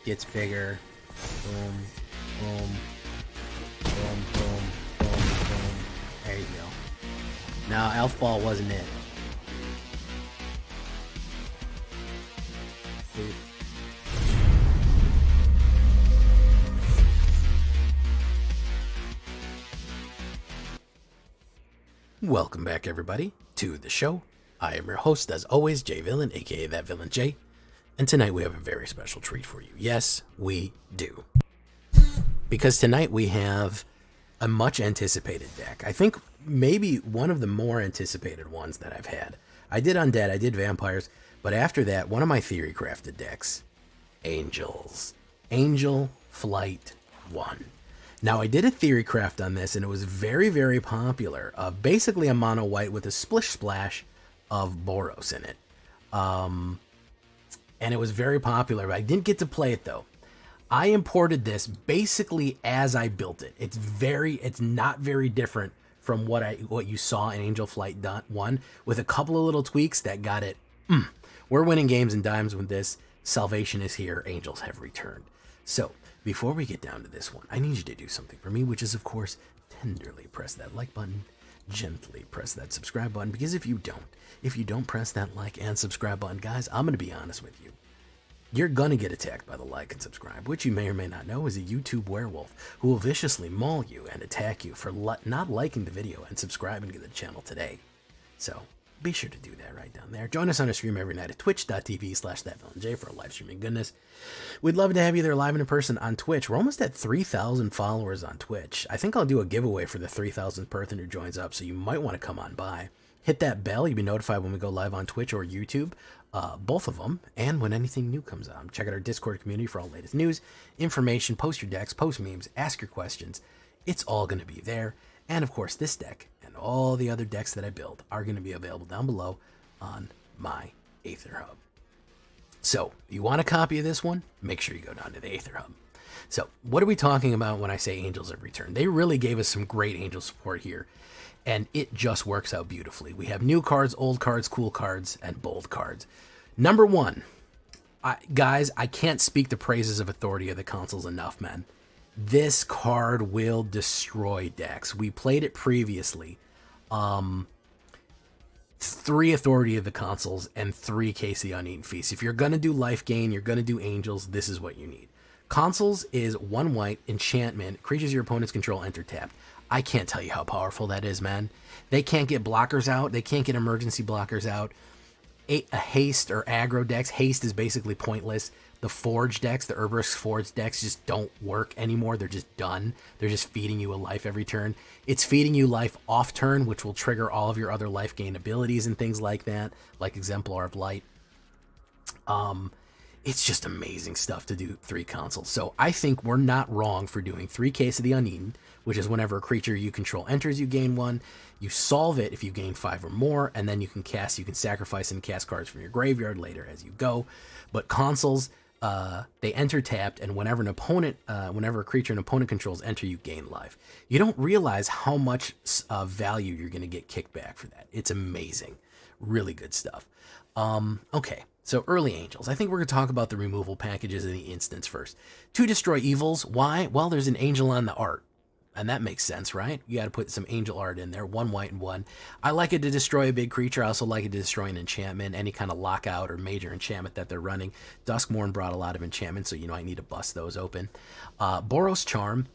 gets bigger. Boom, boom, boom, boom, boom, boom. There you go. Now, Elf Ball wasn't it. Boop. Welcome back, everybody, to the show. I am your host, as always, Jay Villain, aka That Villain Jay, and tonight we have a very special treat for you. Yes, we do. Because tonight we have a much anticipated deck. I think maybe one of the more anticipated ones that I've had. I did Undead, I did Vampires, but after that, one of my theory crafted decks, Angels. Angel Flight 1. Now, I did a theory craft on this, and it was very, very popular. Basically a mono white with a splish splash of Boros in it. And it was very popular. I didn't get to play it, though. I imported this basically as I built it. It's not very different from what you saw in Angel Flight 1, with a couple of little tweaks that got it. We're winning games and dimes with this. Salvation is here. Angels have returned. So, before we get down to this one, I need you to do something for me, which is, of course, tenderly press that like button, gently press that subscribe button, because if you don't press that like and subscribe button, guys, I'm going to be honest with you. You're going to get attacked by the like and subscribe, which you may or may not know is a YouTube werewolf who will viciously maul you and attack you for not liking the video and subscribing to the channel today. So, be sure to do that right down there. Join us on our stream every night at twitch.tv/thatvillainj for a live streaming goodness. We'd love to have you there live and in person on Twitch. We're almost at 3,000 followers on Twitch. I think I'll do a giveaway for the 3,000th person who joins up, so you might want to come on by. Hit that bell. You'll be notified when we go live on Twitch or YouTube, both of them, and when anything new comes out. Check out our Discord community for all the latest news, information, post your decks, post memes, ask your questions. It's all going to be there. And, of course, this deck and all the other decks that I build are going to be available down below on my AetherHub. So, if you want a copy of this one, make sure you go down to the AetherHub. So, what are we talking about when I say Angels have returned? They really gave us some great Angel support here, and it just works out beautifully. We have new cards, old cards, cool cards, and bold cards. Number one, guys, I can't speak the praises of Authority of the Consuls enough, man. This card will destroy decks. We played it previously. 3 Authority of the Consuls and 3 Case of the Uneaten Feast. If you're going to do life gain, you're going to do Angels, this is what you need. Consuls is 1 white, enchantment, creatures your opponents control enter tapped. I can't tell you how powerful that is, man. They can't get blockers out. They can't get emergency blockers out. A haste or aggro decks. Haste is basically pointless. The Forge decks, the Herber's Forge decks just don't work anymore. They're just done. They're just feeding you a life every turn. It's feeding you life off turn, which will trigger all of your other life gain abilities and things like that, like Exemplar of Light. It's just amazing stuff to do 3 consoles. So I think we're not wrong for doing 3 Case of the Uneaten, which is whenever a creature you control enters, you gain 1. You solve it if you gain 5 or more, and then you can sacrifice and cast cards from your graveyard later as you go. But consoles, they enter tapped, and whenever a creature an opponent controls enter, you gain life. You don't realize how much value you're going to get kicked back for that. It's amazing. Really good stuff. Okay, so early Angels. I think we're going to talk about the removal packages in the instance first. To destroy evils. Why? Well, there's an angel on the art. And that makes sense, right? You got to put some angel art in there. 1 white and 1. I like it to destroy a big creature. I also like it to destroy an enchantment, any kind of lockout or major enchantment that they're running. Duskmourn brought a lot of enchantments, so you know I need to bust those open. Boros Charm.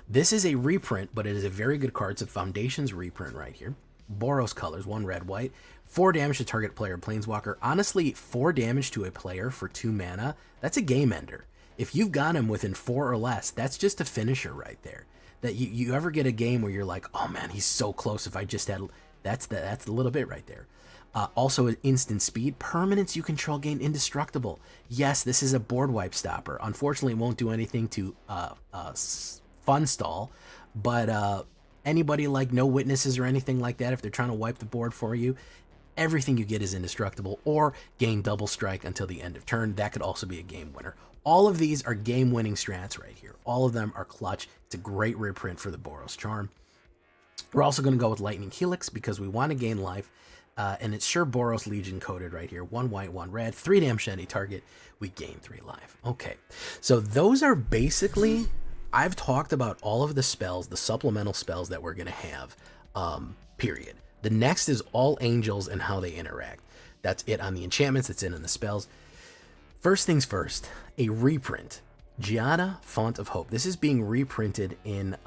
This is a reprint, but it is a very good card. It's a Foundations reprint right here. Boros colors, 1 red, white. 4 damage to target player planeswalker. Honestly, 4 damage to a player for 2 mana, that's a game ender. If you've got him within 4 or less, that's just a finisher right there. That you ever get a game where you're like, oh man, he's so close. If I just had, that's the little bit right there. Also, an instant speed. Permanents you control gain indestructible. Yes, this is a board wipe stopper. Unfortunately, it won't do anything to fun stall, but anybody like no witnesses or anything like that, if they're trying to wipe the board for you, everything you get is indestructible, or gain double strike until the end of turn. That could also be a game winner. All of these are game-winning strats right here. All of them are clutch. It's a great reprint for the Boros Charm. We're also going to go with Lightning Helix because we want to gain life. And it's sure Boros Legion coded right here. 1 white, 1 red, 3 damage to any target. We gain 3 life. Okay, so those are basically, I've talked about all of the spells, the supplemental spells that we're going to have, period. The next is all angels and how they interact. That's it on the enchantments, that's it on the spells. First things first, a reprint. Giada, Font of Hope. This is being reprinted in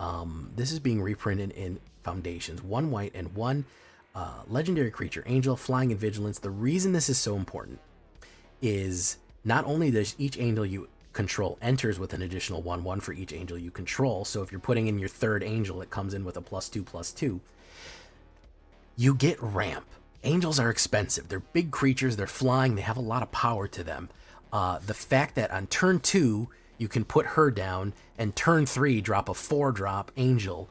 Foundations. 1 white and 1 legendary creature, angel, flying, and vigilance. The reason this is so important is not only does each angel you control enters with an additional 1/1 for each angel you control. So if you're putting in your third angel, it comes in with a +2/+2. You get ramp. Angels are expensive. They're big creatures. They're flying. They have a lot of power to them. The fact that on turn 2 you can put her down, and turn 3 drop a 4-drop angel,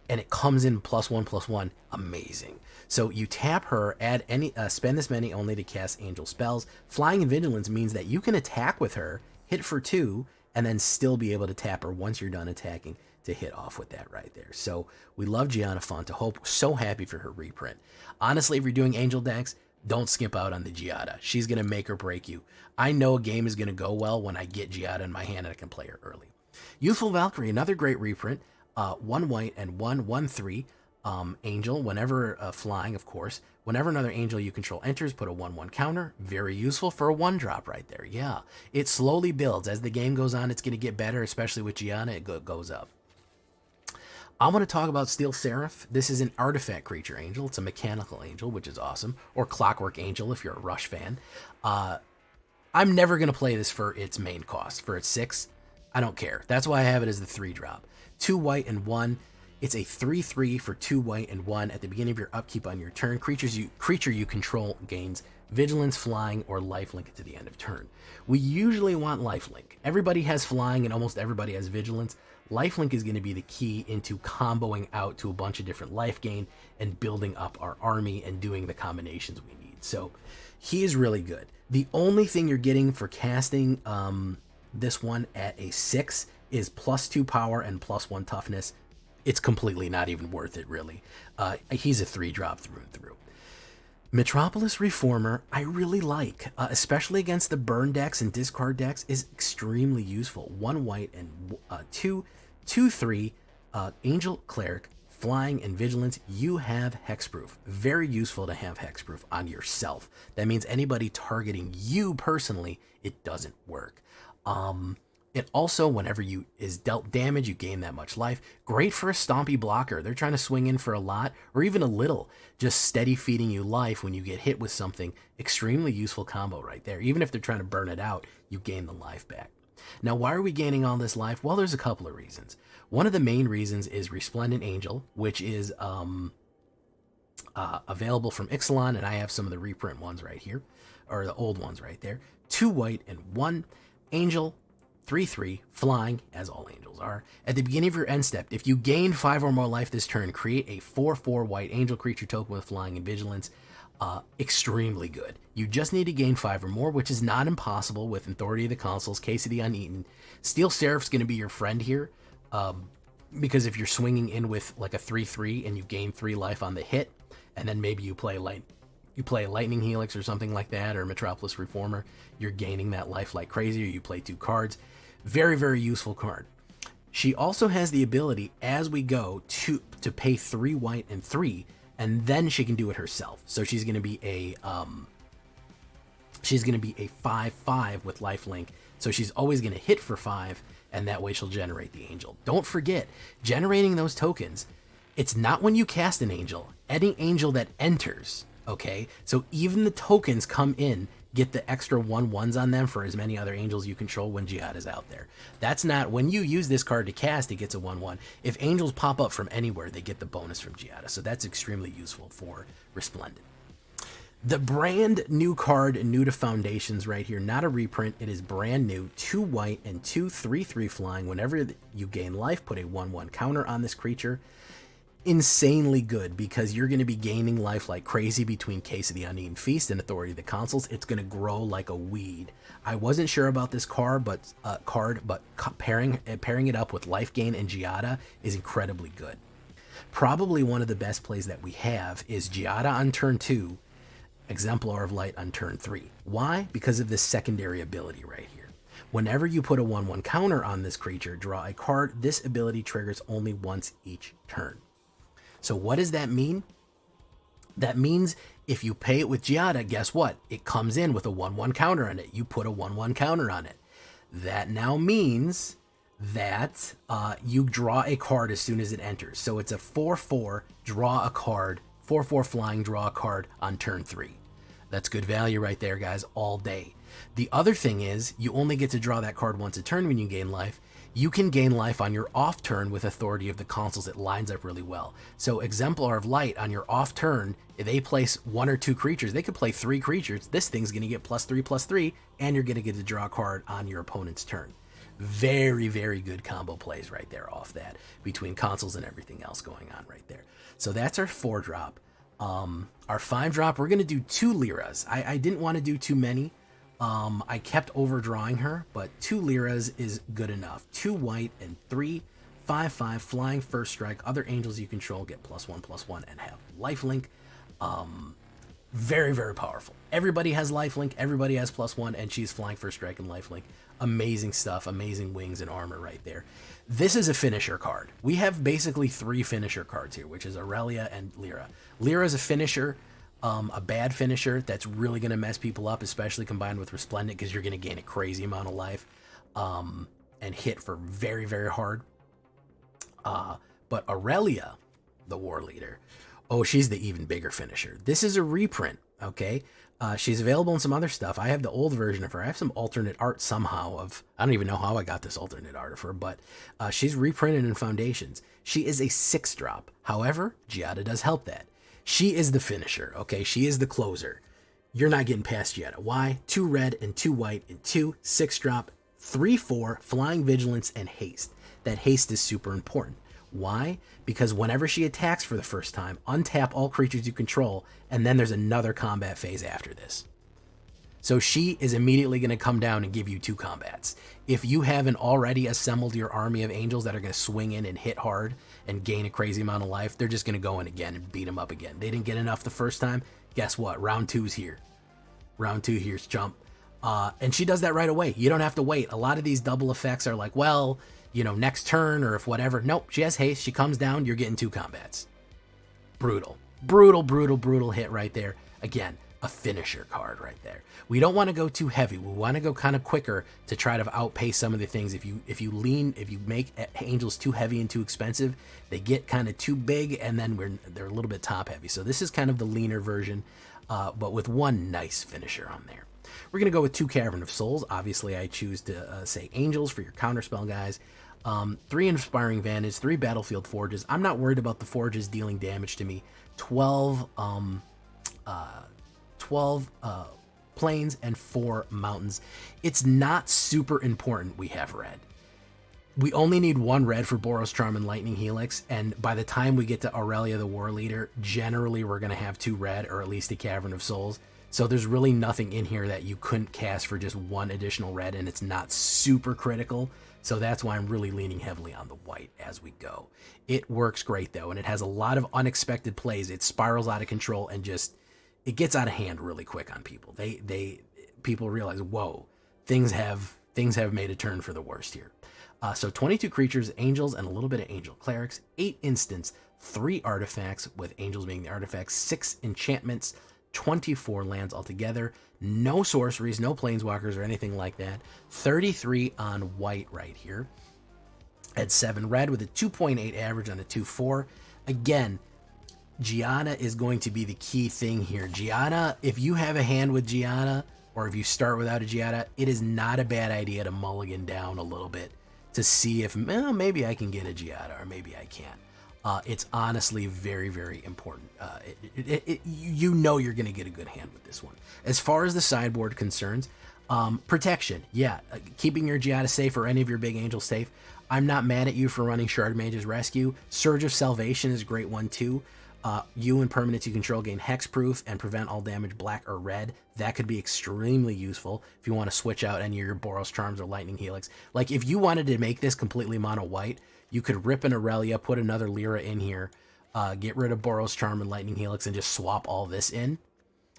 and it comes in +1/+1. Amazing. So you tap her, add any, spend this many only to cast angel spells. Flying and vigilance means that you can attack with her, hit for 2, and then still be able to tap her once you're done attacking to hit off with that right there. So we love Giada, Font of Hope. So happy for her reprint. Honestly, if you're doing angel decks, don't skip out on the Giada. She's going to make or break you. I know a game is going to go well when I get Giada in my hand and I can play her early. Youthful Valkyrie, another great reprint. 1 white and 1/1/3 angel. Whenever flying, of course. Whenever another angel you control enters, put a 1/1 counter. Very useful for a 1-drop right there. Yeah, it slowly builds. As the game goes on, it's going to get better, especially with Giada, it goes up. I want to talk about Steel Seraph. This is an artifact creature angel. It's a mechanical angel, which is awesome. Or Clockwork Angel if you're a Rush fan. I'm never going to play this for its main cost. For its 6, I don't care. That's why I have it as the 3-drop. 2 white and 1. It's a 3/3 for 2 white and 1. At the beginning of your upkeep on your turn, creature you control gains vigilance, flying, or lifelink at the end of turn. We usually want lifelink. Everybody has flying and almost everybody has vigilance. Lifelink is going to be the key into comboing out to a bunch of different life gain and building up our army and doing the combinations we need. So he is really good. The only thing you're getting for casting this one at a 6 is +2 power and +1 toughness. It's completely not even worth it, really. He's a 3-drop through and through. Metropolis Reformer, I really like, especially against the burn decks and discard decks, is extremely useful. 1 white and 2/3 Angel Cleric, flying and vigilance. You have hexproof. Very useful to have hexproof on yourself. That means anybody targeting you personally, it doesn't work. It also, whenever you is dealt damage, you gain that much life. Great for a stompy blocker. They're trying to swing in for a lot or even a little. Just steady feeding you life when you get hit with something. Extremely useful combo right there. Even if they're trying to burn it out, you gain the life back. Now, why are we gaining all this life? Well, there's a couple of reasons. One of the main reasons is Resplendent Angel, which is available from Ixalan, and I have some of the reprint ones right here, or the old ones right there. 2 white and 1 Angel, 3/3, flying, as all angels are. At the beginning of your end step, if you gain 5 or more life this turn, create a 4/4 white angel creature token with flying and vigilance. Extremely good. You just need to gain 5 or more, which is not impossible with Authority of the Consuls, Case of the Uneaten. Steel Seraph's going to be your friend here, because if you're swinging in with like a 3/3 and you gain 3 life on the hit, and then maybe you play Lightning Helix or something like that, or Metropolis Reformer, you're gaining that life like crazy, or you play 2 cards. Very, very useful card. She also has the ability, as we go, to pay 3 white and 3, and then she can do it herself. So she's going to be a 5/5 with lifelink. So she's always going to hit for 5, and that way she'll generate the angel. Don't forget, generating those tokens, it's not when you cast an angel. Any angel that enters. Okay, so even the tokens come in, get the extra 1/1s on them for as many other angels you control when Jihad is out there. That's not, when you use this card to cast, it gets a 1/1. If angels pop up from anywhere, they get the bonus from Jihad. So that's extremely useful for Resplendent. The brand new card, new to Foundations right here, not a reprint, it is brand new. 2 white and 2 3/3 flying. Whenever you gain life, put a 1/1 counter on this creature. Insanely good, because you're going to be gaining life like crazy between Case of the Uneaten Feast and Authority of the Consuls. It's going to grow like a weed. I wasn't sure about this card, but pairing it up with life gain and Giada is incredibly good. Probably one of the best plays that we have is Giada on turn 2, Exemplar of Light on turn 3. Why? Because of this secondary ability right here. Whenever you put a 1/1 counter on this creature, draw a card. This ability triggers only once each turn. So what does that mean? That means if you pay it with Giada, guess what? It comes in with a 1/1 counter on it. You put a 1/1 counter on it. That now means that you draw a card as soon as it enters. So it's a 4/4, draw a card, 4/4 flying, draw a card on turn 3. That's good value right there, guys, all day. The other thing is you only get to draw that card once a turn when you gain life. You can gain life on your off turn with Authority of the Consuls. It lines up really well. So Exemplar of Light on your off turn, if they place 1 or 2 creatures, they could play 3 creatures. This thing's going to get +3/+3, and you're going to get to draw a card on your opponent's turn. Very, very good combo plays right there off that, between consoles and everything else going on right there. So that's our 4-drop. Our 5-drop, we're going to do 2 Liras. I didn't want to do too many. I kept overdrawing her, but 2 Liras is good enough. 2 white and 3 5/5 flying first strike. Other angels you control get +1/+1 and have lifelink. Very, very powerful. Everybody has lifelink. Everybody has +1, and she's flying first strike and lifelink. Amazing stuff. Amazing wings and armor right there. This is a finisher card. We have basically 3 finisher cards here, which is Aurelia and Lyra. Lyra is a finisher. A bad finisher that's really going to mess people up, especially combined with Resplendent, because you're going to gain a crazy amount of life and hit for very, very hard. But Aurelia, the War Leader, oh, she's the even bigger finisher. This is a reprint, okay? She's available in some other stuff. I have the old version of her. I have some alternate art somehow of, I don't even know how I got this alternate art of her, but she's reprinted in Foundations. She is a 6-drop. However, Giada does help that. She is the finisher, okay? She is the closer. You're not getting past Giada. Why? 2 red and 2 white and 2 6-drop, 3/4, flying vigilance and haste. That haste is super important. Why? Because whenever she attacks for the first time, untap all creatures you control, and then there's another combat phase after this. So she is immediately going to come down and give you 2 combats. If you haven't already assembled your army of angels that are going to swing in and hit hard and gain a crazy amount of life, they're just going to go in again and beat them up again. They didn't get enough the first time. Guess what? Round 2's here. Round 2 here's jump. And she does that right away. You don't have to wait. A lot of these double effects are like, well, you know, next turn or if whatever. Nope, she has haste. She comes down. You're getting 2 combats. Brutal. Brutal, brutal, brutal hit right there. Again, a finisher card right there. We don't want to go too heavy. We want to go kind of quicker to try to outpace some of the things. If you make angels too heavy and too expensive, they get kind of too big, and then they're a little bit top heavy. So this is kind of the leaner version, but with 1 nice finisher on there. We're going to go with 2 Cavern of Souls. Obviously, I choose to say angels for your counterspell guys. 3 Inspiring Vantage, 3 Battlefield Forges. I'm not worried about the Forges dealing damage to me. 12 plains and 4 mountains. It's not super important we have red. We only need 1 red for Boros Charm and Lightning Helix, and by the time we get to Aurelia the War Leader, generally we're going to have 2 red, or at least a Cavern of Souls. So there's really nothing in here that you couldn't cast for just 1 additional red, and it's not super critical. So that's why I'm really leaning heavily on the white as we go. It works great though, and it has a lot of unexpected plays. It spirals out of control and just, it gets out of hand really quick on people. People realize, whoa, things have made a turn for the worst here. So 22 creatures, angels, and a little bit of angel clerics, 8 instants, 3 artifacts, with angels being the artifacts, 6 enchantments, 24 lands altogether, no sorceries, no planeswalkers or anything like that. 33 on white right here. At 7 red with a 2.8 average on a 2/4. Again, Giada is going to be the key thing here. Giada, if you have a hand with Giada, or if you start without a Giada, it is not a bad idea to mulligan down a little bit to see if maybe I can get a Giada or maybe I can't. It's honestly very, very important. You know you're going to get a good hand with this one. As far as the sideboard concerns, protection, yeah, keeping your Giada safe or any of your big angels safe. I'm not mad at you for running Shard Mage's Rescue. Surge of Salvation is a great one too. You and permanents you control gain hexproof and prevent all damage black or red. That could be extremely useful if you want to switch out any of your Boros Charms or Lightning Helix. Like if you wanted to make this completely mono white, you could rip an Aurelia, put another Lyra in here, get rid of Boros Charm and Lightning Helix and just swap all this in,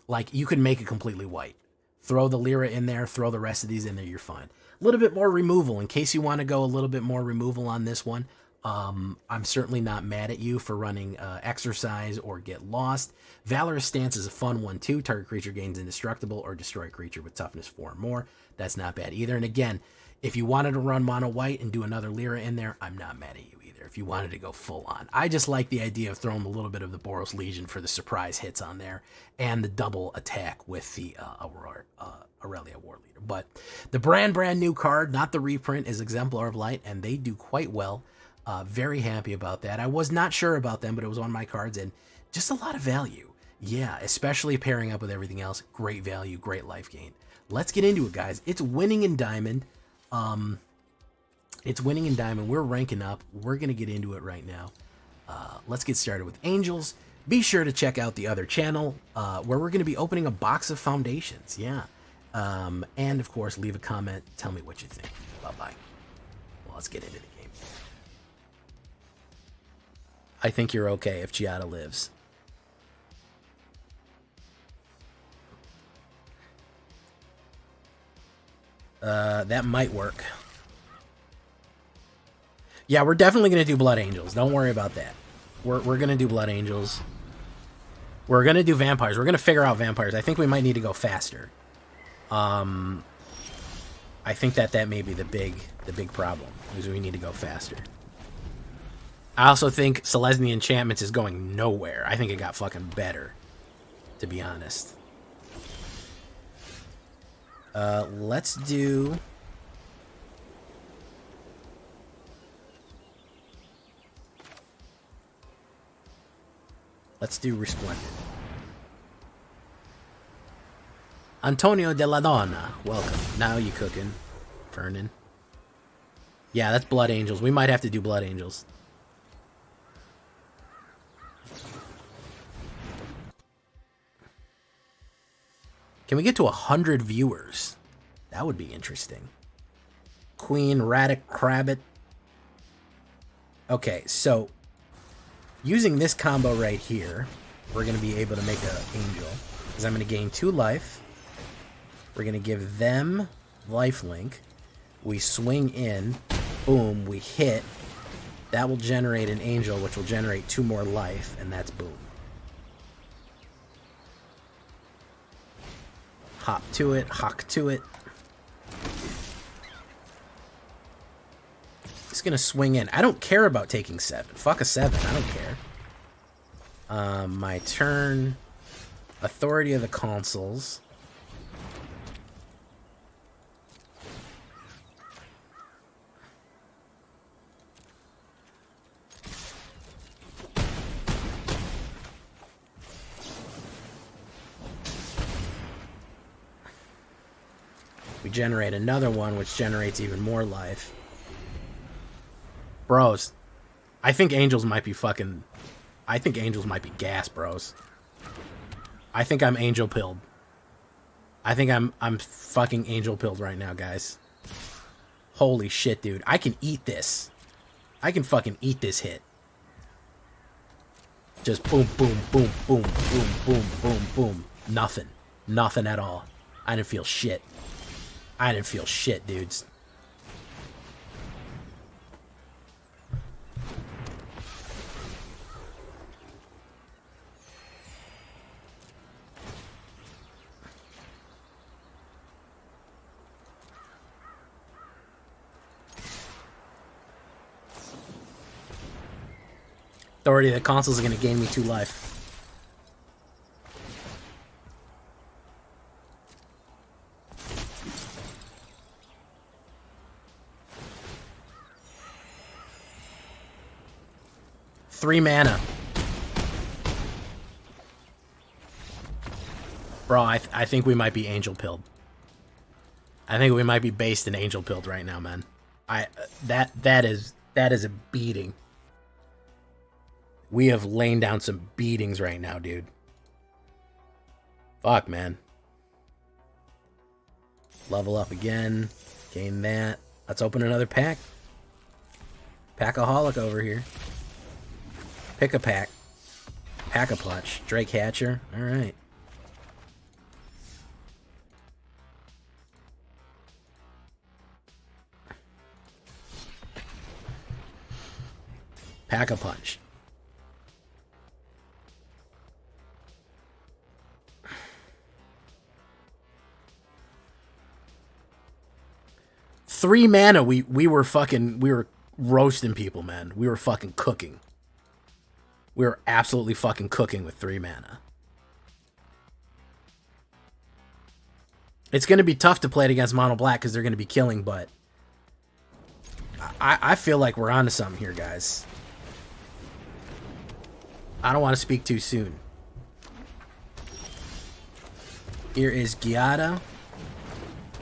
like, you could make it completely white. Throw the Lyra in there, throw the rest of these in there, you're fine. A little bit more removal, in case you want to go a little bit more removal on this one. I'm certainly not mad at you for running Exercise or Get Lost. Valorous Stance is a fun one too. Target creature gains indestructible or destroy a creature with toughness 4 or more. That's not bad either. And again, if you wanted to run mono white and do another Lyra in there, I'm not mad at you either. If you wanted to go full on, I just like the idea of throwing a little bit of the Boros Legion for the surprise hits on there and the double attack with the Aurelia War Leader. But the brand new card, not the reprint, is Exemplar of Light, and they do quite well. Very happy about that. I was not sure about them, but it was on my cards, and just a lot of value. Yeah, especially pairing up with everything else. Great value, great life gain. Let's get into it, guys. It's winning in Diamond. It's winning in Diamond. We're ranking up. We're going to get into it right now. Let's get started with Angels. Be sure to check out the other channel where we're going to be opening a box of foundations. Yeah. And, of course, leave a comment. Tell me what you think. Bye-bye. Well, let's get into the game. I think you're okay if Giada lives. That might work. Yeah, we're definitely going to do Blood Angels. Don't worry about that. We're going to do Blood Angels. We're going to do Vampires. We're going to figure out Vampires. I think we might need to go faster. I think that may be the big problem, is we need to go faster. I also think Selesnya Enchantments is going nowhere. I think it got fucking better, to be honest. Let's do... Let's do Resplendent. Antonio de la Donna, welcome. Now you cooking, Vernon. Yeah, that's Blood Angels. We might have to do Blood Angels. Can we get to 100 viewers? That would be interesting. Queen Radic Crabbit. Okay, so using this combo right here, we're going to be able to make an Angel. Because I'm going to gain 2 life. We're going to give them lifelink. We swing in. Boom, we hit. That will generate an Angel, which will generate 2 more life, and that's boom. Hop to it, hawk to it. It's gonna swing in. I don't care about taking 7. Fuck a 7, I don't care. My turn. Authority of the Consuls. We generate another one, which generates even more life. Bros, I think Angels might be fucking... I think Angels might be gas, bros. I think I'm Angel pilled. I think I'm fucking Angel pilled right now, guys. Holy shit, dude. I can eat this. I can fucking eat this hit. Just boom, boom, boom, boom, boom, boom, boom, boom. Nothing. Nothing at all. I didn't feel shit. I didn't feel shit, dudes. Authority of the Consuls is going to gain me 2 life. Three mana. Bro, I think we might be Angel pilled. I think we might be based in Angel pilled right now, man. That is a beating. We have lain down some beatings right now, dude. Fuck, man. Level up again. Gain that. Let's open another pack. Packaholic over here. Pick a pack. Pack-a-Punch. Drake Hatcher. Alright. Pack-a-Punch. Three mana, we were roasting people, man. We were fucking cooking. We were absolutely fucking cooking with 3 mana. It's going to be tough to play it against mono black because they're going to be killing, but I feel like we're onto something here, guys. I don't want to speak too soon. Here is Giada.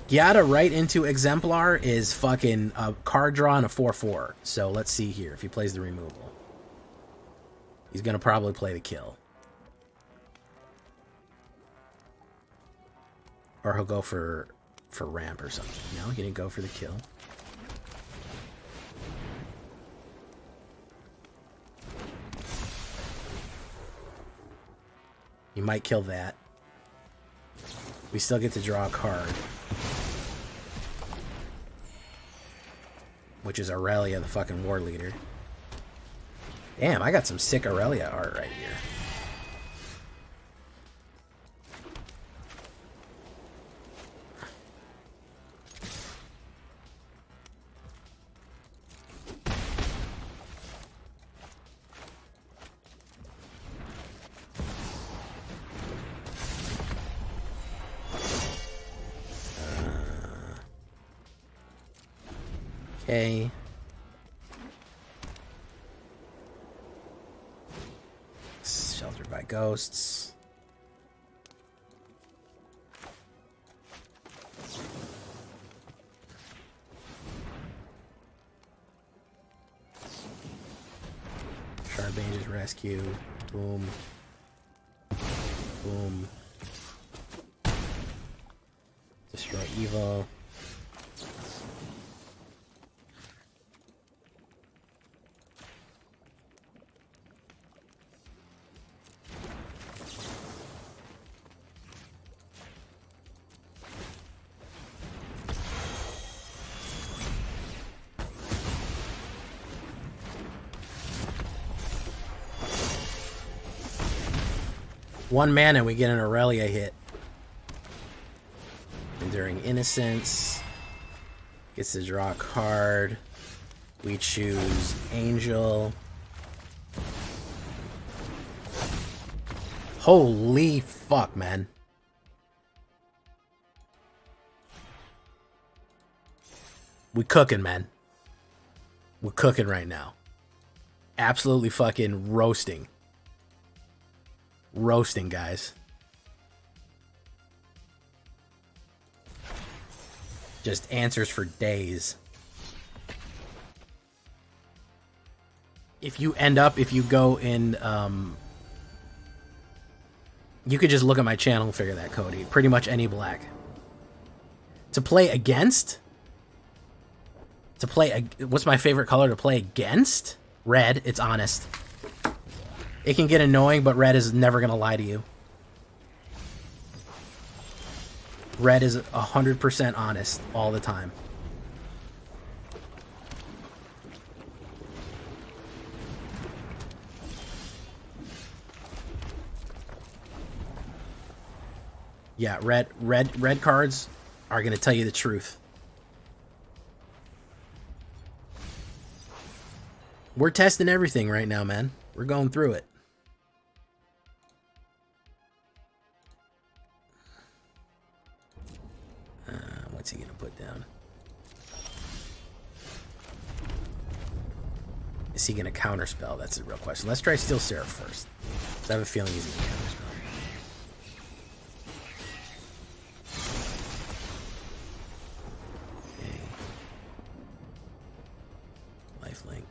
Giada right into Exemplar is fucking a card draw and a 4/4. So let's see here if he plays the removal. He's going to probably play the kill. Or he'll go for ramp or something. No, he didn't go for the kill. He might kill that. We still get to draw a card. Which is Aurelia, the fucking war leader. Damn, I got some sick Aurelia art right here. Okay. Sheltered by ghosts. Shardbange's rescue. Boom. Boom. Destroy Evo. One mana, we get an Aurelia hit. Enduring Innocence. Gets to draw a card. We choose Angel. Holy fuck, man. We cooking, man. We're cooking right now. Absolutely fucking roasting. Roasting, guys. Just answers for days. If you go in, you could just look at my channel and figure that, Cody. Pretty much any black. To play against? What's my favorite color to play against? Red. It's honest. It can get annoying, but red is never going to lie to you. Red is 100% honest all the time. Yeah, red cards are going to tell you the truth. We're testing everything right now, man. We're going through it. What's he gonna put down? Is he gonna counterspell? That's the real question. Let's try Steel Seraph first. I have a feeling he's gonna counterspell. Okay. Lifelink.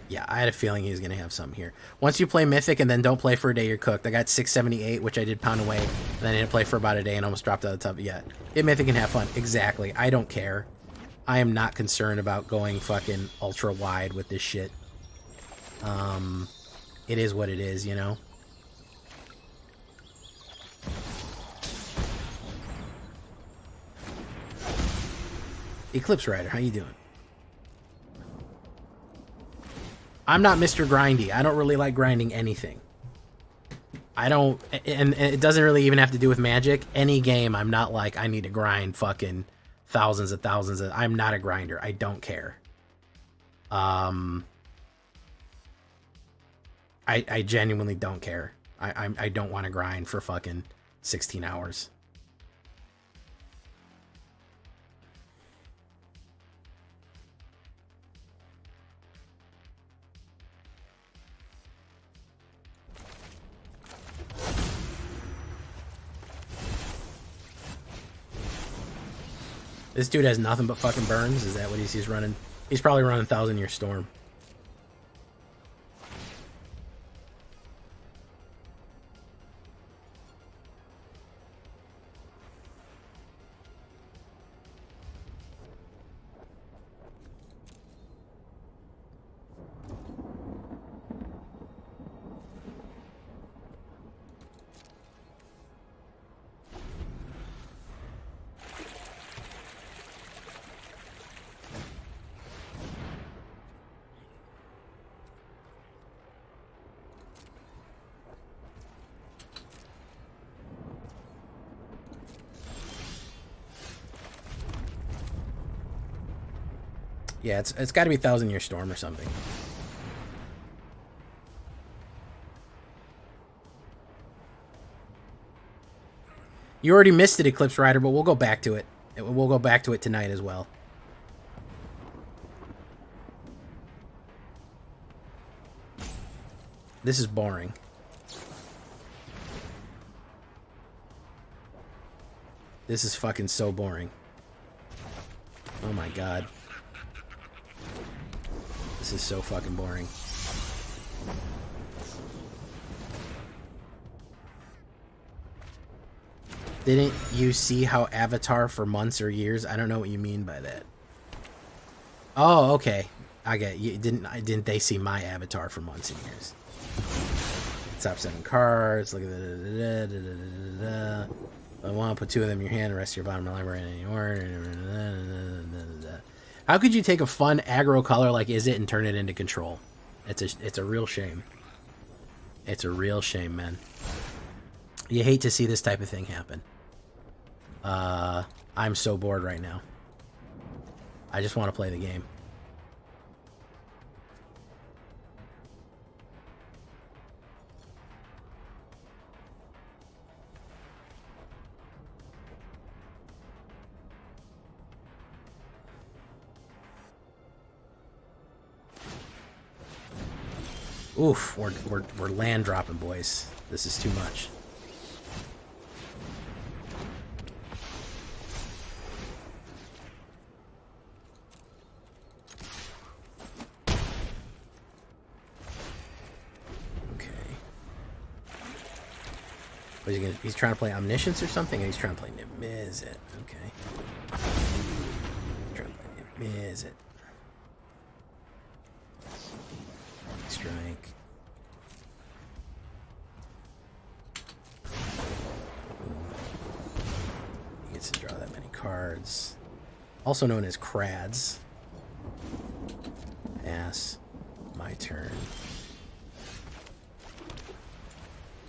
Yeah, I had a feeling he was going to have some here. Once you play Mythic and then don't play for a day, you're cooked. I got 678, which I did pound away, and then I didn't play for about a day and almost dropped out of the top. Yeah, get Mythic and have fun. Exactly. I don't care. I am not concerned about going fucking ultra wide with this shit. It is what it is, you know? Eclipse Rider, how you doing? I'm not Mr. Grindy. I don't really like grinding anything. I don't, and it doesn't really even have to do with Magic. Any game, I'm not like, I need to grind fucking thousands of thousands of, I'm not a grinder. I don't care. I genuinely don't care. I don't want to grind for fucking 16 hours. This dude has nothing but fucking burns. Is that what he's running? He's probably running 1,000-Year Storm. Yeah, it's got to be 1,000-Year Storm or something. You already missed it, Eclipse Rider, but we'll go back to it. We'll go back to it tonight as well. This is boring. This is fucking so boring. Oh my god. This is so fucking boring. Didn't you see how Avatar for months or years? I don't know what you mean by that. Oh, okay. I get you. Didn't they see my Avatar for months and years? Top 7 cards. Look at the. I want to put 2 of them in your hand. The rest of your bottom library in any order. How could you take a fun aggro color like Is It and turn it into control? It's a real shame. It's a real shame, man. You hate to see this type of thing happen. I'm so bored right now. I just want to play the game. Oof, we're land dropping, boys. This is too much. Okay. What is he gonna? He's trying to play Omniscience or something. He's trying to play Niv-Mizzet. Okay. He's trying to play Niv-Mizzet. Strike. He gets to draw that many cards. Also known as Crads. Pass. My turn.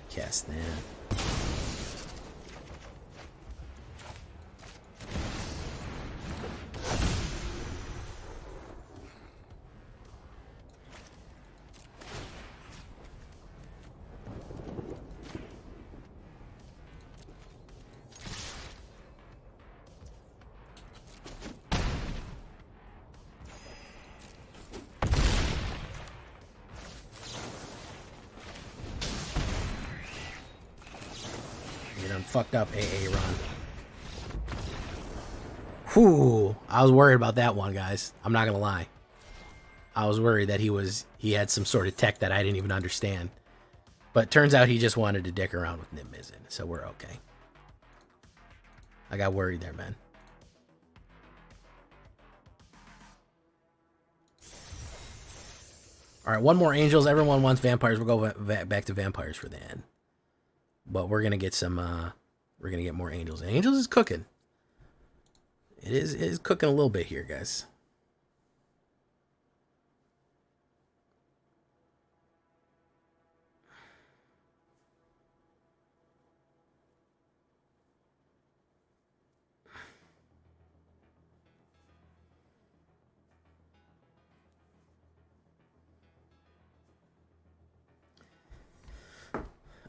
Cast that. Fucked up AA run. Whew. I was worried about that one, guys. I'm not gonna lie. I was worried that he had some sort of tech that I didn't even understand. But turns out he just wanted to dick around with Niv-Mizzet, so we're okay. I got worried there, man. All right, one more angels. Everyone wants vampires. We'll go back to vampires for the end. But we're gonna get some. We're gonna get more angels. And angels is cooking. It is cooking a little bit here, guys.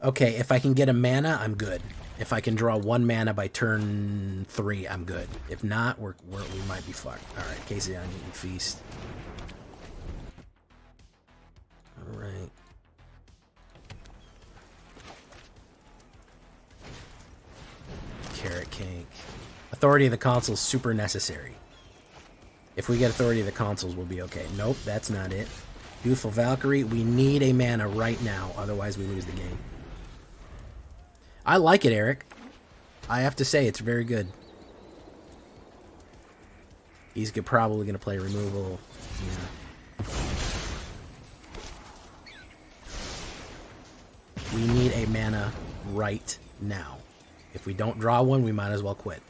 Okay, if I can get a mana, I'm good. If I can draw 1 mana by turn 3, I'm good. If not, we might be fucked. All right, Casey on Eating Feast. All right. Carrot Cake. Authority of the Consuls, super necessary. If we get Authority of the Consuls, we'll be okay. Nope, that's not it. Youthful Valkyrie, we need a mana right now, otherwise we lose the game. I like it, Eric. I have to say, it's very good. He's probably going to play removal. Yeah. We need a mana right now. If we don't draw one, we might as well quit.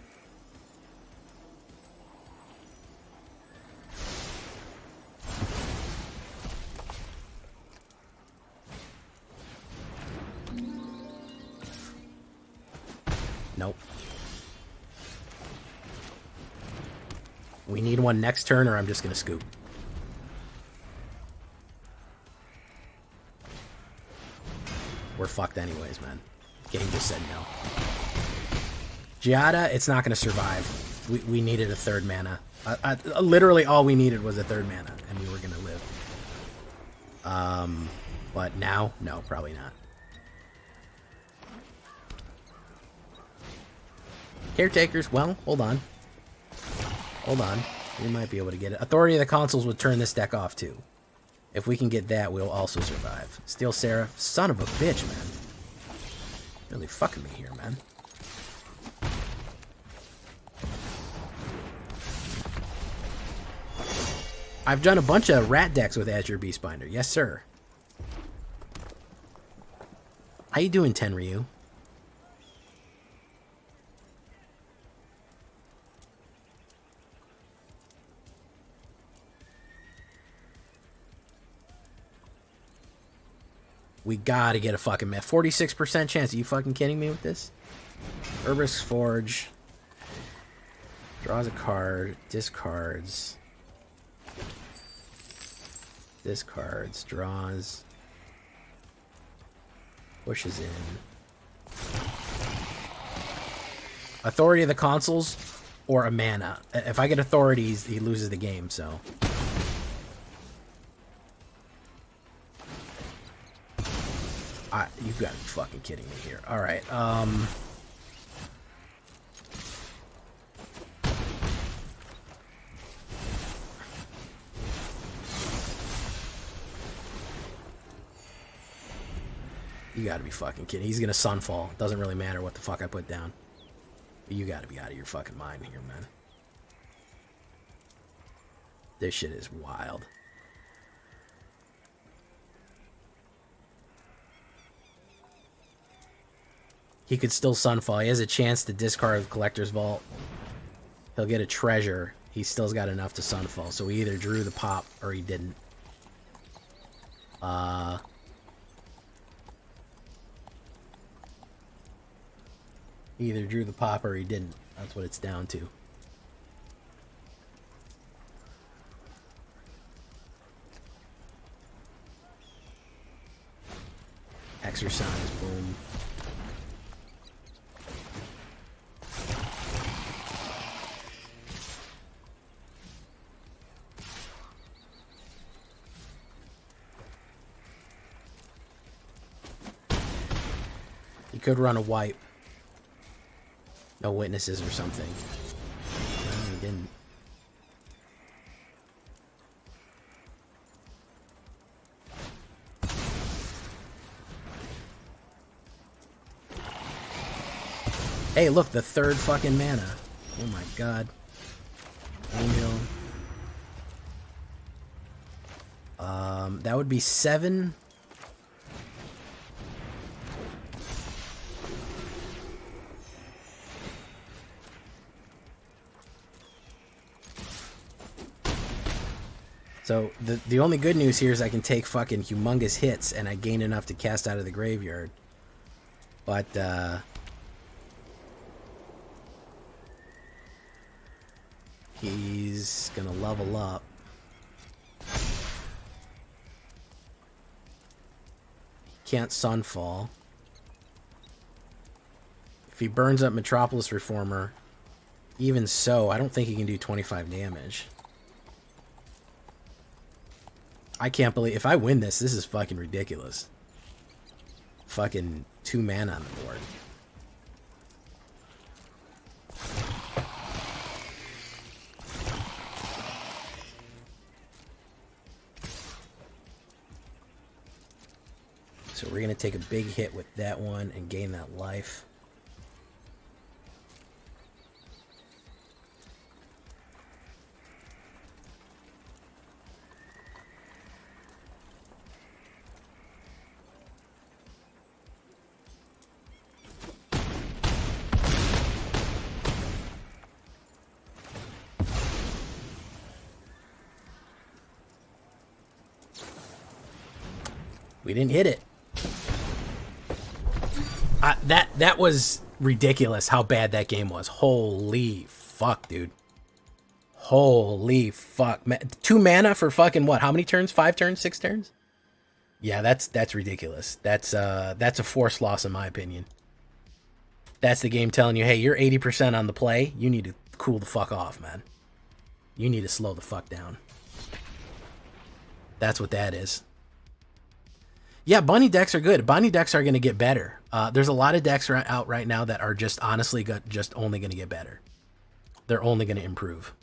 Nope. We need one next turn or I'm just going to scoop. We're fucked anyways, man. Game just said no. Giada, it's not going to survive. We needed a 3rd mana. Literally all we needed was a 3rd mana and we were going to live. But now, no, probably not. Caretakers, well, hold on. Hold on. We might be able to get it. Authority of the Consuls would turn this deck off, too. If we can get that, we'll also survive. Steel Seraph. Son of a bitch, man. Really fucking me here, man. I've done a bunch of rat decks with Azure Beastbinder. Yes, sir. How you doing, Tenryu? We gotta get a fucking map. 46% chance. Are you fucking kidding me with this? Herbisk Forge. Draws a card. Discards. Discards. Draws. Pushes in. Authority of the Consuls or a mana. If I get authorities, he loses the game, so... You've got to be fucking kidding me here. Alright, you gotta be fucking kidding. He's gonna Sunfall. Doesn't really matter what the fuck I put down. But you gotta be out of your fucking mind here, man. This shit is wild. He could still Sunfall. He has a chance to discard the Collector's Vault. He'll get a treasure. He still's got enough to Sunfall. So he either drew the pop or he didn't. He either drew the pop or he didn't. That's what it's down to. Exercise, boom. You could run a wipe. No witnesses or something. No, he didn't. Hey, look, the 3rd fucking mana. Oh my god. Angel. That would be 7. So the only good news here is I can take fucking humongous hits and I gain enough to cast out of the graveyard. But he's gonna level up. Can't Sunfall. If he burns up Metropolis Reformer, even so, I don't think he can do 25 damage. I can't believe... If I win this, this is fucking ridiculous. Fucking 2 mana on the board. So we're going to take a big hit with that one and gain that life. We didn't hit it. That was ridiculous how bad that game was. Holy fuck, dude. Holy fuck. 2 mana for fucking what? How many turns? 5 turns? 6 turns? Yeah, that's ridiculous. That's a force loss in my opinion. That's the game telling you, hey, you're 80% on the play. You need to cool the fuck off, man. You need to slow the fuck down. That's what that is. Yeah, bunny decks are good. Bunny decks are going to get better. There's a lot of decks out right now that are just honestly just only going to get better. They're only going to improve.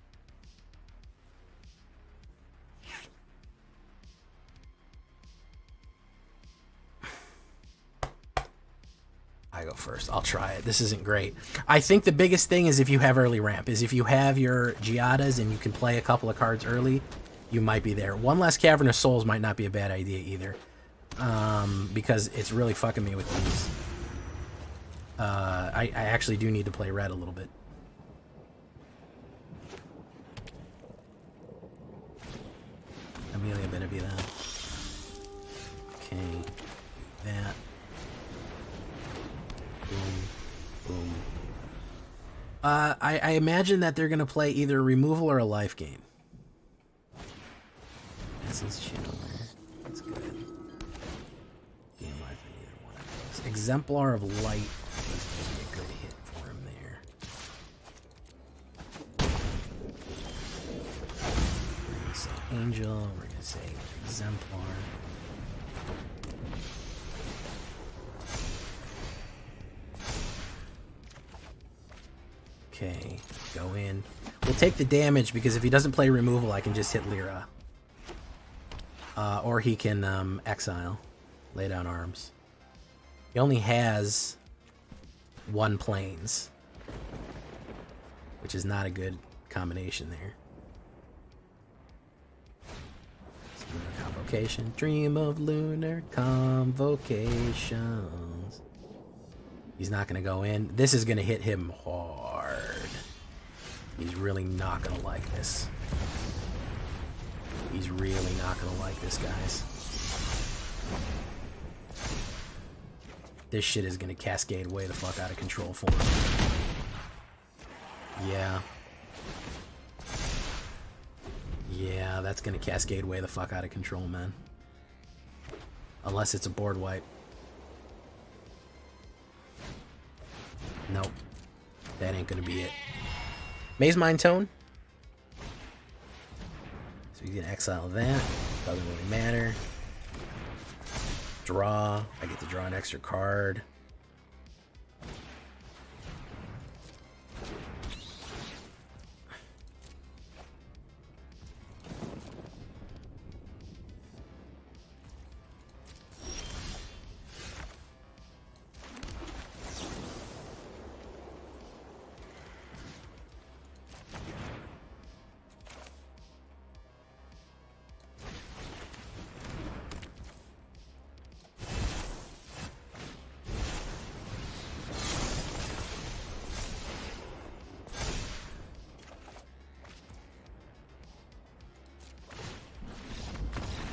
I go first. I'll try it. This isn't great. I think the biggest thing is if you have early ramp, is if you have your Giadas and you can play a couple of cards early, you might be there. One less Cavern of Souls might not be a bad idea either. Because it's really fucking me with these. I actually do need to play red a little bit. Amelia better be that. Okay. That. Boom. Boom. I imagine that they're going to play either a removal or a life gain. This is Chandler. That's good. Exemplar of Light is going to be a good hit for him there. We're going to say Angel. We're going to say Exemplar. Okay, go in. We'll take the damage because if he doesn't play removal, I can just hit Lyra. Or he can exile, lay down arms. He only has 1 planes, which is not a good combination there. Lunar Convocation. Dream of Lunar Convocations. He's not going to go in. This is going to hit him hard. He's really not going to like this. He's really not going to like this, guys. This shit is going to cascade way the fuck out of control for him. Yeah. Yeah, that's going to cascade way the fuck out of control, man. Unless it's a board wipe. Nope. That ain't going to be it. Maze Mind Tone. So you can exile that. Doesn't really matter. Draw. I get to draw an extra card.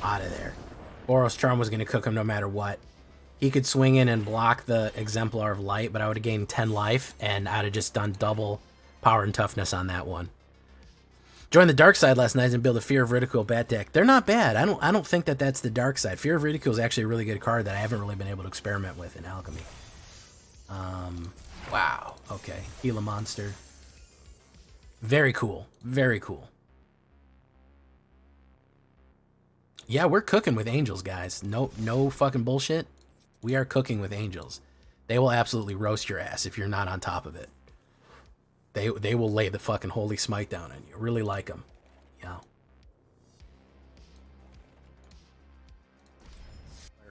Out of there. Boros Charm was going to cook him no matter what. He could swing in and block the Exemplar of Light, but I would have gained 10 life, and I'd have just done double power and toughness on that one. Joined the dark side last night and built a Fear of Ridicule bat deck. They're not bad. I don't think that that's the dark side. Fear of Ridicule is actually a really good card that I haven't really been able to experiment with in Alchemy. Wow. Okay. Heal a monster. Very cool. Very cool. Yeah, we're cooking with angels, guys. No fucking bullshit. We are cooking with angels. They will absolutely roast your ass if you're not on top of it. They will lay the fucking holy smite down on you. Really like them. Yeah.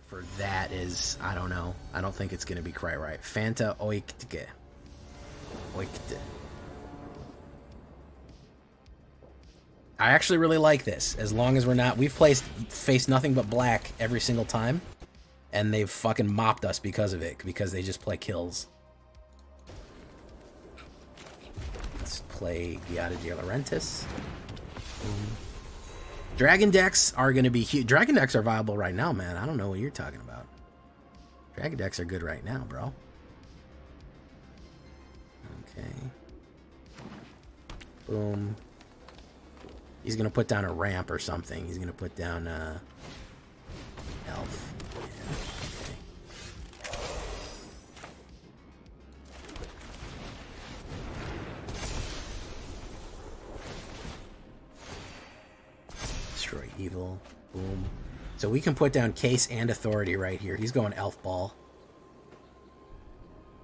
For that is, I don't know. I don't think it's going to be quite right. Fanta Oiktge. Oikte. I actually really like this. As long as we're not... We've faced nothing but black every single time. And they've fucking mopped us because of it. Because they just play kills. Let's play Giada de Laurentiis. Dragon decks are going to be huge. Dragon decks are viable right now, man. I don't know what you're talking about. Dragon decks are good right now, bro. Okay. Boom. He's going to put down a ramp or something. He's going to put down elf. Yeah, okay. Destroy evil. Boom. So we can put down Case and Authority right here. He's going Elf Ball.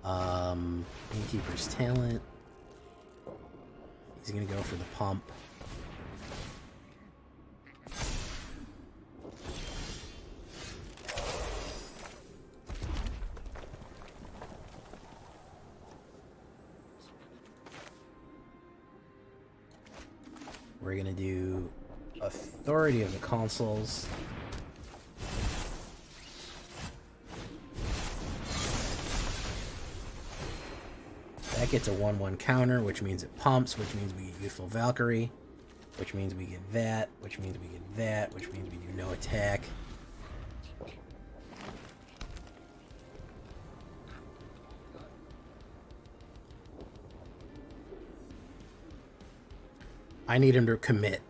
Innkeeper's Talent. He's going to go for the pump. We're going to do Authority of the Consuls. That gets a 1/1 counter, which means it pumps, which means we get Youthful Valkyrie, which means we get that, which means we get that, which means we do no attack. I need him to commit.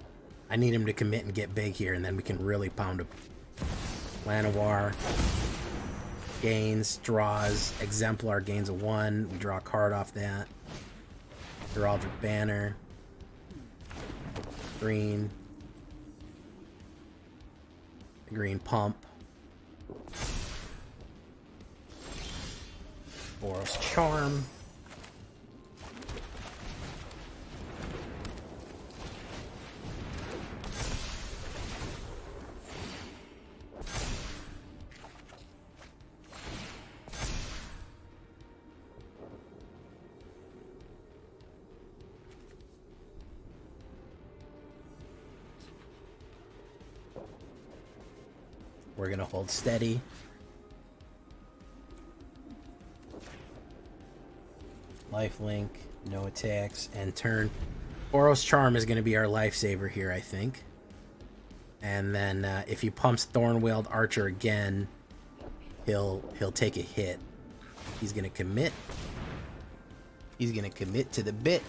I need him to commit and get big here, and then we can really pound him. Llanowar gains, draws, Exemplar gains a 1. We draw a card off that. Heraldic Banner. Green. Green pump. Boros Charm. We're going to hold steady. Lifelink, no attacks, and turn. Boros Charm is going to be our lifesaver here, I think. And then if he pumps Thornweald Archer again, he'll take a hit. He's going to commit. He's going to commit to the bit.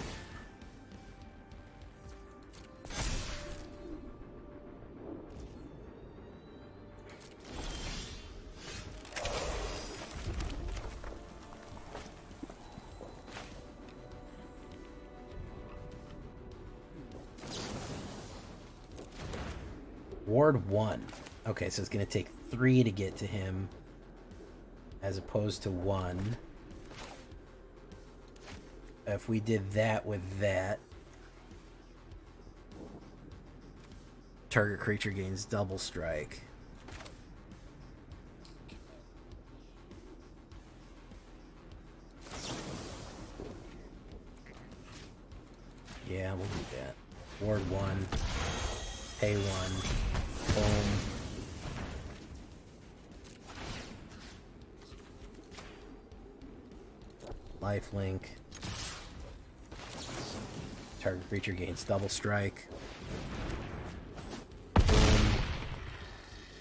Ward 1. Okay, so it's going to take 3 to get to him, as opposed to 1. If we did that with that, target creature gains double strike. Yeah, we'll do that. Ward 1. Pay 1. Boom. Lifelink. Target creature gains double strike. Boom.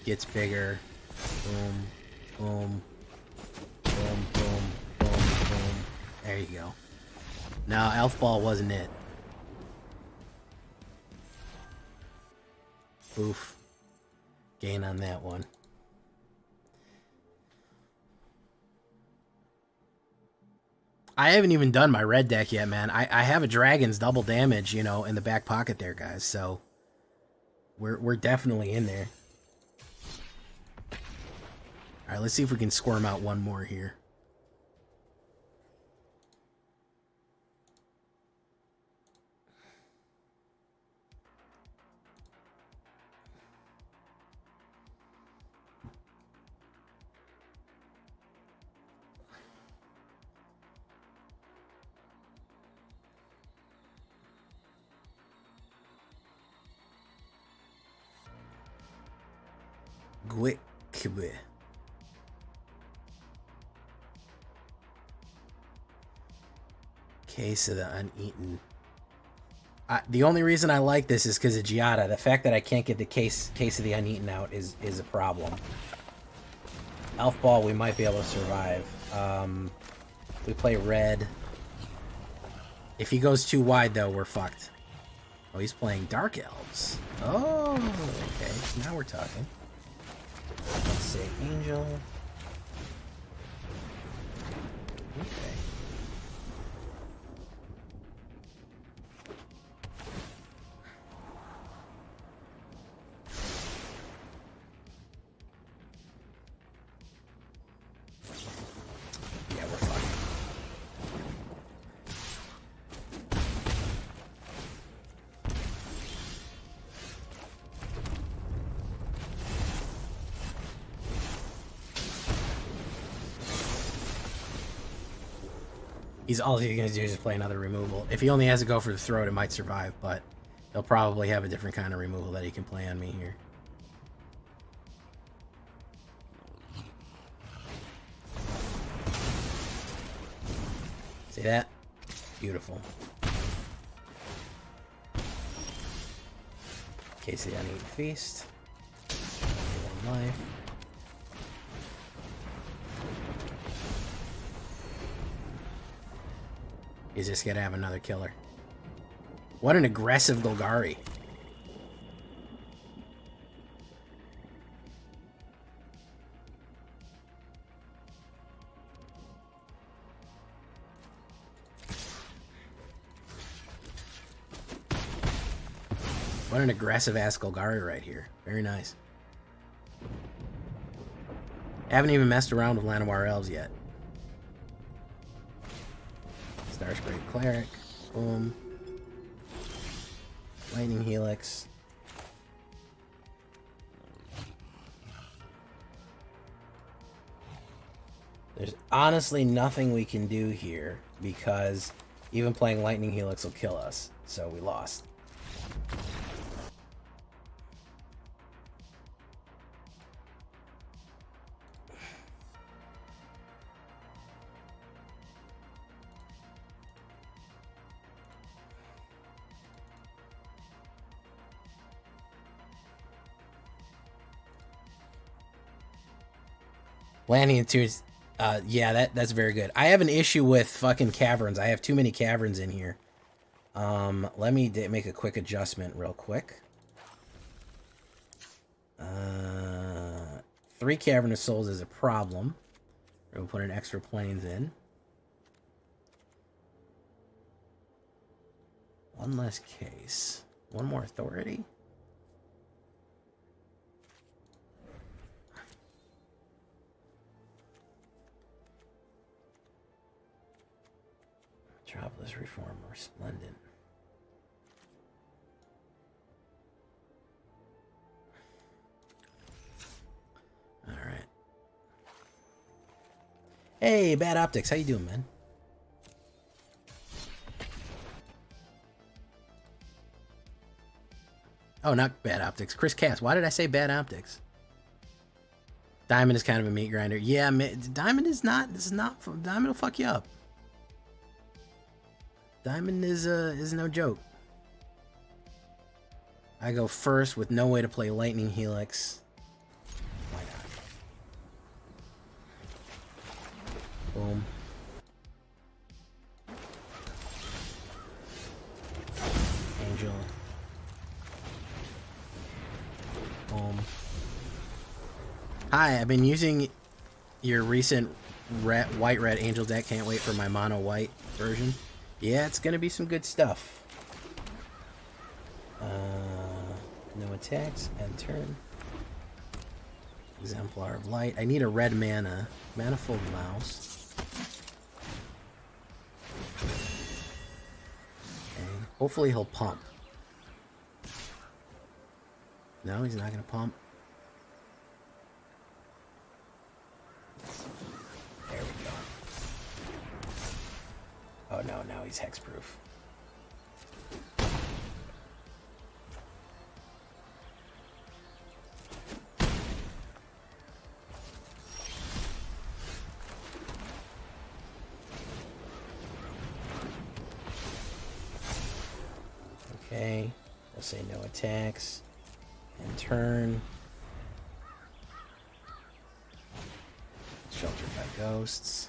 gets bigger. Boom, boom, boom, boom, boom, boom. There you go. No, Elf Ball wasn't it. Oof. Gain on that one. I haven't even done my red deck yet, man. I have a Dragon's double damage, you know, in the back pocket there, guys. So we're definitely in there. All right, let's see if we can squirm out one more here. Quick. Case of the Uneaten. The only reason I like this is because of Giada. The fact that I can't get the case of the Uneaten out is a problem. Elf Ball, we might be able to survive. We play red. If he goes too wide, though, we're fucked. Oh, he's playing Dark Elves. Oh, okay. Now we're talking. Let's say Angel. Okay. Yeah, we're fucked. All he's going to do is just play another removal. If he only has to go for the throat, it might survive, but he'll probably have a different kind of removal that he can play on me here. See that? Beautiful. Case of the Uneaten Feast. 1 life. He's just gonna have another killer. What an aggressive Golgari. What an aggressive ass Golgari right here. Very nice. Haven't even messed around with Llanowar Elves yet. Starscrape Cleric. Boom. Lightning Helix. There's honestly nothing we can do here because even playing Lightning Helix will kill us. So we lost. Landing Tunes, yeah, that's very good. I have an issue with fucking caverns. I have too many caverns in here. Let me make a quick adjustment real quick. 3 Cavernous Souls is a problem. We're gonna put an extra planes in. 1 less case. 1 more authority. Metropolis Reformer, Resplendent. All right. Hey, Bad Optics, how you doing, man? Oh, not Bad Optics. Chris Cass. Why did I say Bad Optics? Diamond is kind of a meat grinder. Yeah, Diamond is not. This is not. Diamond will fuck you up. Diamond is no joke. I go first with no way to play Lightning Helix. Boom. Angel. Boom. Hi, I've been using your recent white-red angel deck. Can't wait for my mono-white version. Yeah, it's gonna be some good stuff. No attacks, end turn. Exemplar of Light. I need a red mana. Manifold Mouse. Okay. Hopefully he'll pump. No, he's not gonna pump. There we go. Oh no, now he's hexproof. Okay, we'll say no attacks. And turn. Sheltered by ghosts.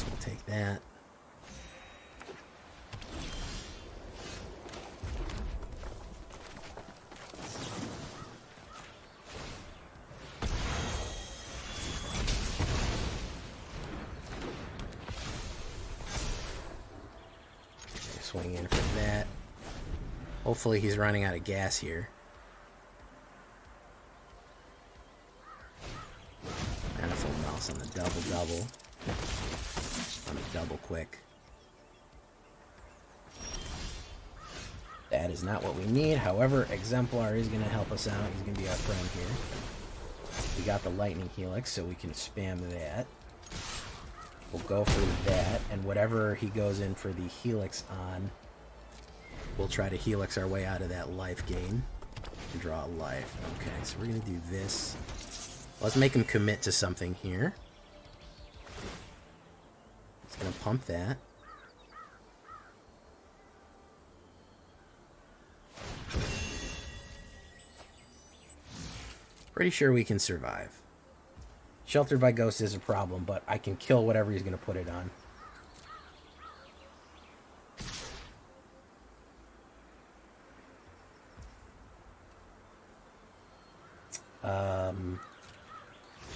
We'll take that. Swing in for that. Hopefully he's running out of gas here. Manifold Mouse on the double-double. On a double quick. That is not what we need. However, Exemplar is going to help us out. He's going to be our friend here. We got the Lightning Helix, so we can spam that. We'll go for that, and whatever he goes in for the Helix on, we'll try to Helix our way out of that life gain and draw a life. Okay, so we're going to do this. Let's make him commit to something here. He's going to pump that. Pretty sure we can survive. Sheltered by Ghost is a problem, but I can kill whatever he's going to put it on.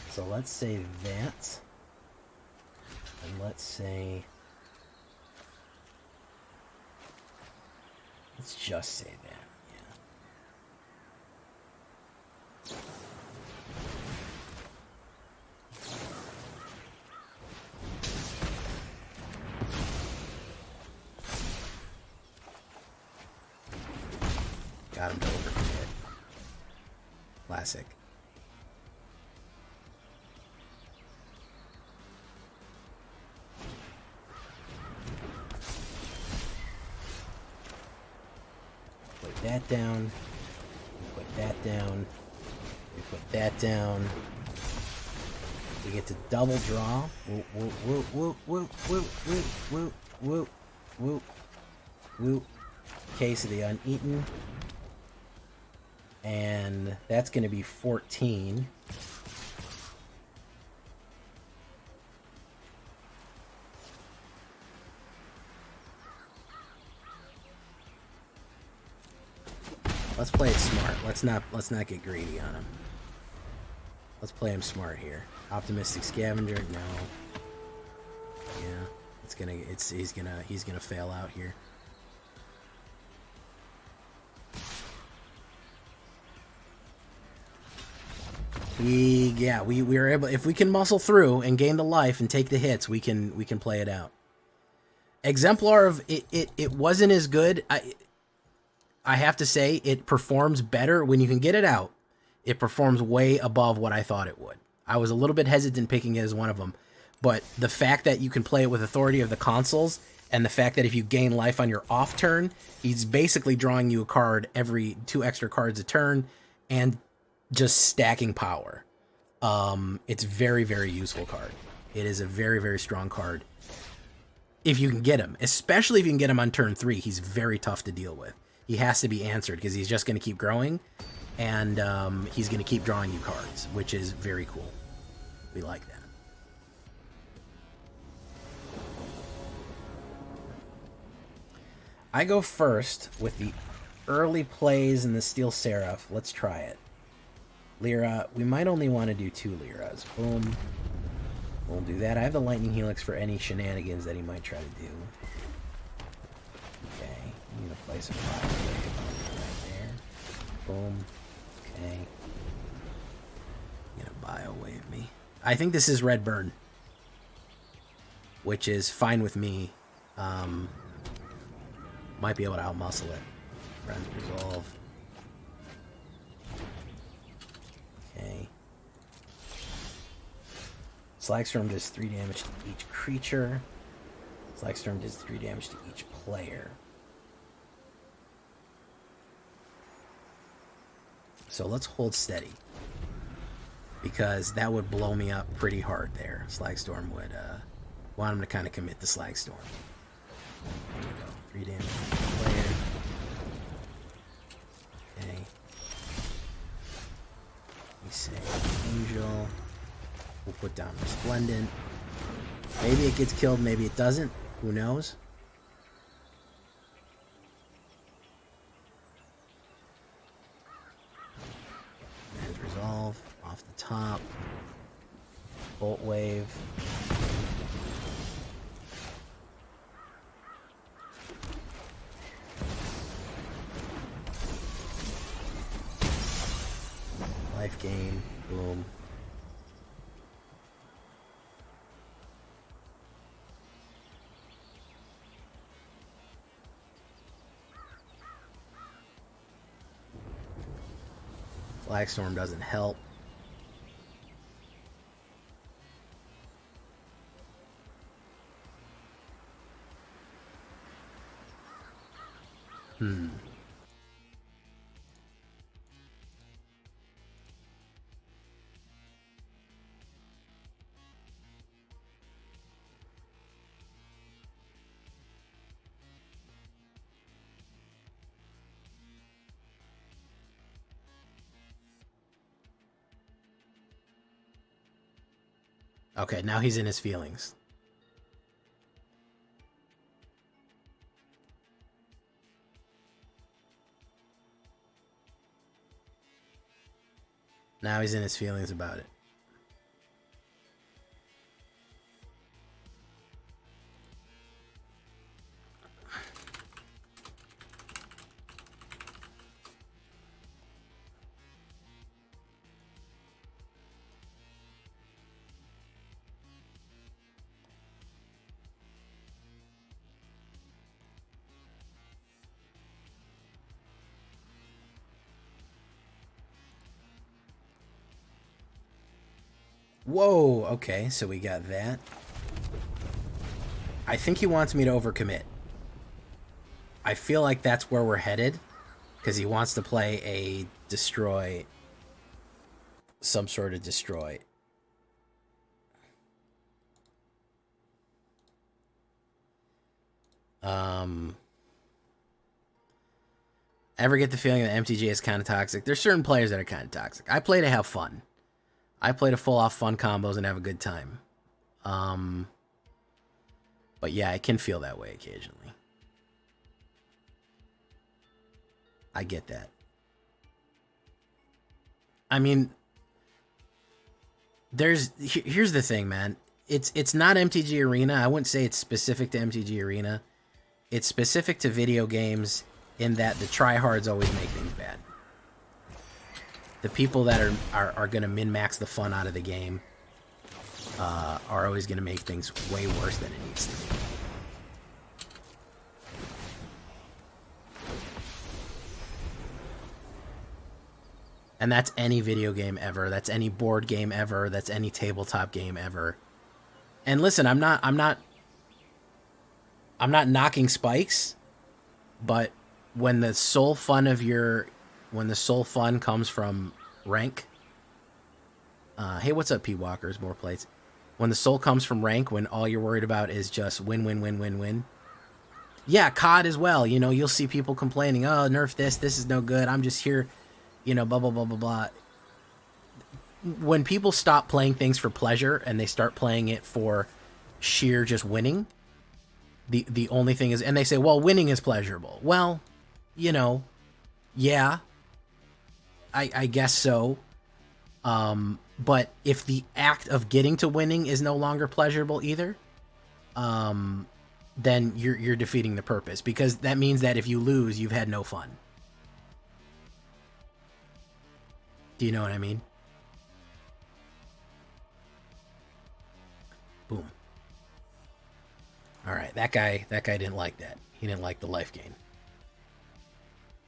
So let's say that. And let's say... Let's just say that, yeah. Got him to overcommit. Classic. Put that down. We put that down. We put that down. We get to double draw. Woo, woo, woo, woo, woo, woo, woo, woo, woo, woo. Case of the Uneaten. And that's going to be 14. Let's play it smart. Let's not get greedy on him. Let's play him smart here. Optimistic Scavenger, no. Yeah, he's gonna fail out here. We were able, if we can muscle through and gain the life and take the hits, we can play it out. Exemplar of it wasn't as good. I have to say it performs better when you can get it out. It performs way above what I thought it would. I was a little bit hesitant picking it as one of them, but the fact that you can play it with Authority of the Consuls, and the fact that if you gain life on your off turn, he's basically drawing you a card every 2 extra cards a turn, and just stacking power. It's very, very useful card. It is a very, very strong card. If you can get him, especially if you can get him on turn 3, he's very tough to deal with. He has to be answered because he's just going to keep growing, and he's going to keep drawing you cards, which is very cool. We like that. I go first with the early plays in the Steel Seraph. Let's try it. Lyra. We might only want to do 2 Lyras. Boom. We'll do that. I have the Lightning Helix for any shenanigans that he might try to do. Okay. I'm going to play some Biowave right there. Boom. Okay. I'm going to Biowave me. I think this is Red Burn, which is fine with me. Might be able to outmuscle it. Friends Resolve. Okay. Slagstorm does 3 damage to each creature. Slagstorm does 3 damage to each player. So let's hold steady, because that would blow me up pretty hard there. Slagstorm would want him to kind of commit to Slagstorm. There we go. 3 damage to each player. Okay. We say Angel. We'll put down Resplendent. Maybe it gets killed, maybe it doesn't. Who knows? There's Resolve off the top. Bolt Wave. Life gain. Boom. Slagstorm doesn't help. Okay, now he's in his feelings. Now he's in his feelings about it. Whoa, okay, so we got that. I think he wants me to overcommit. I feel like that's where we're headed, because he wants to play a destroy, some sort of destroy. Ever get the feeling that MTG is kind of toxic? There's certain players that are kind of toxic. I play to have fun. I play to full off fun combos and have a good time. But yeah, it can feel that way occasionally. I get that. I mean, here's the thing, man. It's not MTG Arena. I wouldn't say it's specific to MTG Arena. It's specific to video games in that the tryhards always make things bad. The people that are going to min-max the fun out of the game are always going to make things way worse than it needs to be. And that's any video game ever. That's any board game ever. That's any tabletop game ever. And listen, I'm not knocking spikes, but when the sole fun comes from rank, hey, what's up, P Walkers? More plates. When the soul comes from rank, when all you're worried about is just win, win, win, win, win. Yeah, COD as well. You know, you'll see people complaining, oh, nerf this is no good. I'm just here, you know, blah, blah, blah, blah, blah. When people stop playing things for pleasure and they start playing it for sheer just winning, the only thing is, and they say, well, winning is pleasurable. Well, you know, yeah, I guess so. But if the act of getting to winning is no longer pleasurable either, then you're defeating the purpose, because that means that if you lose, you've had no fun. Do you know what I mean? Boom. All right, that guy didn't like that. He didn't like the life gain.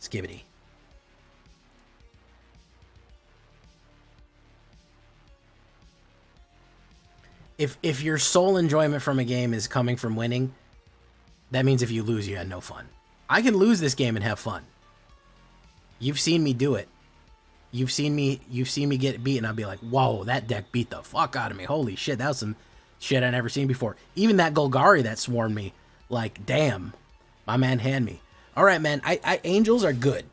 Skibbity. If your sole enjoyment from a game is coming from winning, that means if you lose, you had no fun. I can lose this game and have fun. You've seen me do it. You've seen me get beaten. I'll be like, whoa, that deck beat the fuck out of me. Holy shit, that was some shit I never seen before. Even that Golgari that swarmed me, like, damn, my man had me. All right, man, Angels are good.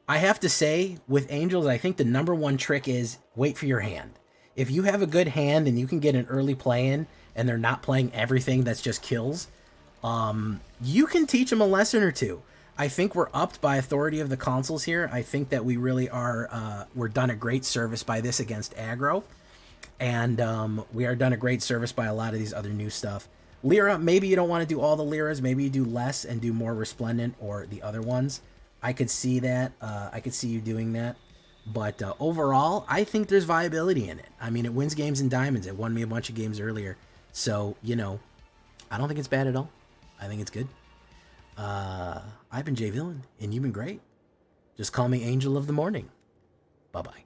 I have to say, with Angels, I think the number one trick is wait for your hand. If you have a good hand and you can get an early play in and they're not playing everything that's just kills, you can teach them a lesson or two. I think we're upped by authority of the consoles here. I think that we really are, we're done a great service by this against aggro. And we are done a great service by a lot of these other new stuff. Lyra, maybe you don't want to do all the Lyras. Maybe you do less and do more Resplendent or the other ones. I could see that. I could see you doing that. But overall, I think there's viability in it. I mean, it wins games in diamonds. It won me a bunch of games earlier. So, you know, I don't think it's bad at all. I think it's good. I've been Jay Villain, and you've been great. Just call me Angel of the Morning. Bye-bye.